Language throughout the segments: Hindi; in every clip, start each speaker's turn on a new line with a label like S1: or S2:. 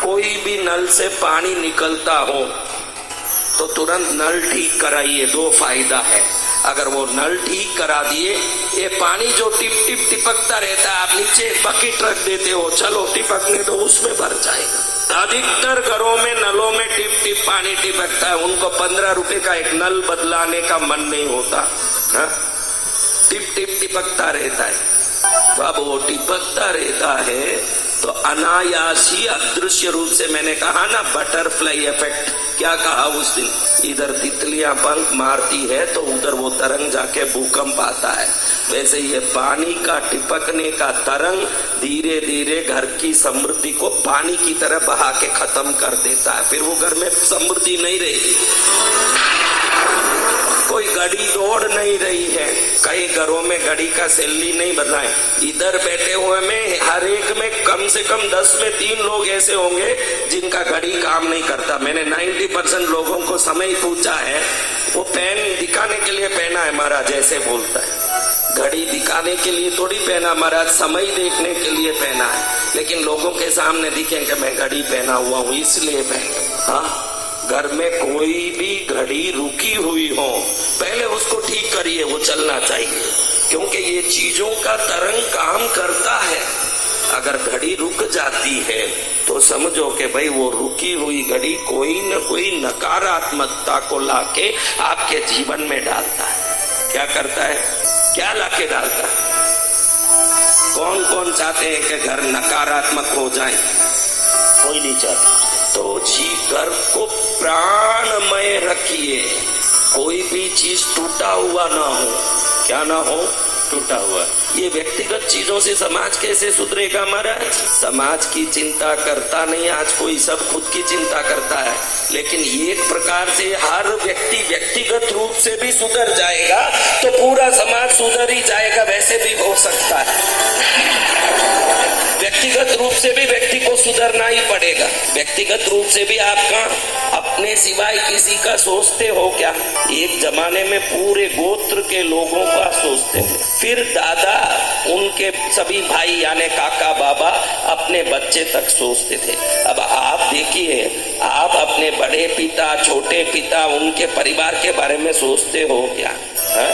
S1: कोई भी नल से पानी निकलता हो तो तुरंत नल ठीक कराइए। दो फायदा है, अगर वो नल ठीक करा दिए, ये पानी जो टिप टिप टिपकता रहता है, आप नीचे बकेट रख देते हो, चलो टिपकने तो उसमें भर जाएगा। अधिकतर घरों में नलों में टिप टिप पानी टिपकता है, उनको 15 रुपए का एक नल बदलाने का मन नहीं होता। हा? टिप टिप टिपकता रहता है। अब वो टिपकता रहता है तो अनायासी अदृश्य रूप से, मैंने कहा ना बटरफ्लाई इफेक्ट, क्या कहा उस दिन, इधर तितलियां पंख मारती है तो उधर वो तरंग जाके भूकंप आता है। वैसे ये पानी का टिपकने का तरंग धीरे धीरे घर की समृद्धि को पानी की तरह बहा के खत्म कर देता है। फिर वो घर में समृद्धि नहीं रही, कोई घड़ी दौड़ नहीं रही है। कई घरों में घड़ी का सैली नहीं बदला है। इधर बैठे हुए में हर एक में कम से कम 10 में 3 लोग ऐसे होंगे जिनका घड़ी काम नहीं करता। मैंने 90% लोगों को समय पूछा है, वो पेन दिखाने के लिए पहना है महाराज, ऐसे बोलता है। घड़ी दिखाने के लिए थोड़ी पहना महाराज, समय देखने के लिए पहना है। लेकिन लोगों के सामने दिखेंगे मैं घड़ी पहना हुआ हूँ इसलिए पहना। हाँ, घर में कोई भी घड़ी रुकी हुई हो, पहले उसको ठीक करिए, वो चलना चाहिए, क्योंकि ये चीजों का तरंग काम करता है। अगर घड़ी रुक जाती है तो समझो कि भाई वो रुकी हुई घड़ी कोई न कोई नकारात्मकता को लाके आपके जीवन में डालता है। क्या करता है, क्या लाके डालता है? कौन कौन चाहते हैं कि घर नकारात्मक हो जाए? कोई नहीं चाहता। तो जी घर को प्राणमय रखिए, कोई भी चीज टूटा हुआ ना हो। क्या ना हो? टूटा हुआ। ये व्यक्तिगत चीजों से समाज कैसे सुधरेगा महाराज? समाज की चिंता करता नहीं आज कोई, सब खुद की चिंता करता है। लेकिन एक प्रकार से हर व्यक्ति व्यक्तिगत रूप से भी सुधर जाएगा तो पूरा समाज सुधर ही जाएगा। वैसे भी हो सकता है, व्यक्तिगत रूप से भी व्यक्ति को सुधरना ही पड़ेगा। व्यक्तिगत रूप से भी आप कहाँ अपने सिवाय किसी का सोचते हो क्या? एक जमाने में पूरे गोत्र के लोगों का सोचते थे, फिर दादा, उनके सभी भाई यानी काका बाबा, अपने बच्चे तक सोचते थे। अब आप देखिए, आप अपने बड़े पिता, छोटे पिता, उनके परिवार के बारे में सोचते हो क्या? हा?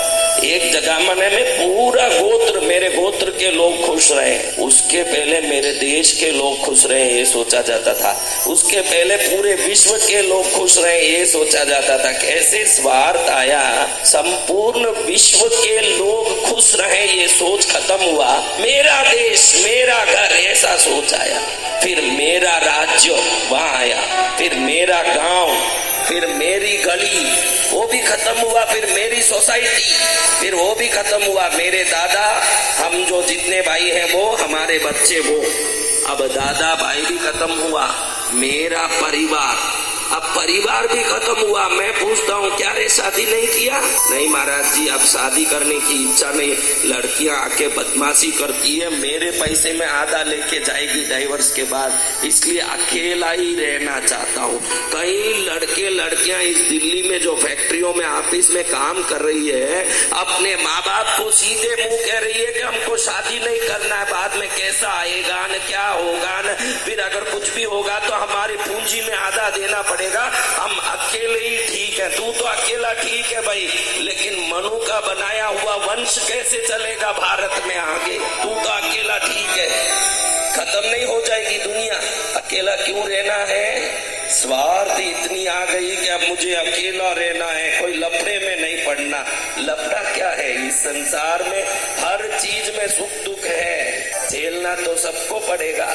S1: एक जमाने में पूरा गोत्र, मेरे गोत्र के लोग खुश रहे, उसके पहले मेरे देश के लोग खुश रहे, ये सोचा जाता था। उसके पहले पूरे विश्व के लोग खुश रहे, ये सोचा जाता था। कैसे स्वार्थ आया, संपूर्ण विश्व के लोग खुश रहे, ये सोच खत्म हुआ। मेरा देश, मेरा घर, ऐसा सोच आया। फिर मेरा राज्य वहां आया, फिर मेरा गांव, फिर मेरी गली, वो भी खत्म हुआ। फिर मेरी सोसाइटी, फिर वो भी खत्म हुआ। मेरे दादा, हम जो जितने भाई हैं वो, हमारे बच्चे वो। अब दादा भाई भी खत्म हुआ, मेरा परिवार, अब परिवार भी खत्म हुआ। मैं पूछता हूँ, क्या रे शादी नहीं किया? नहीं महाराज जी, अब शादी करने की इच्छा नहीं। लड़कियां आके बदमाशी करती है, मेरे पैसे में आधा लेके जाएगी डाइवर्स के बाद, इसलिए अकेला ही रहना चाहता हूँ। कई लड़के लड़कियां इस दिल्ली में जो फैक्ट्रियों में, ऑफिस में काम कर रही है, अपने माँ बाप को सीधे मुंह कह रही है कि हमको शादी नहीं करना है, बाद में कैसा आएगा न, क्या होगा न, फिर अगर कुछ भी होगा तो हमारी पूंजी में आधा देना पड़ेगा, हम अकेले ही ठीक है। तू तो अकेला ठीक है भाई, लेकिन मनु का बनाया हुआ वंश कैसे चलेगा भारत में आगे? तू तो अकेला ठीक है, खत्म नहीं हो जाएगी दुनिया? अकेला क्यों रहना है? स्वार्थ इतनी आ गई कि अब मुझे अकेला रहना है, कोई लफड़े में नहीं पड़ना। लफड़ा क्या है? इस संसार में हर चीज में सुख दुख है, झेलना तो सबको पड़ेगा।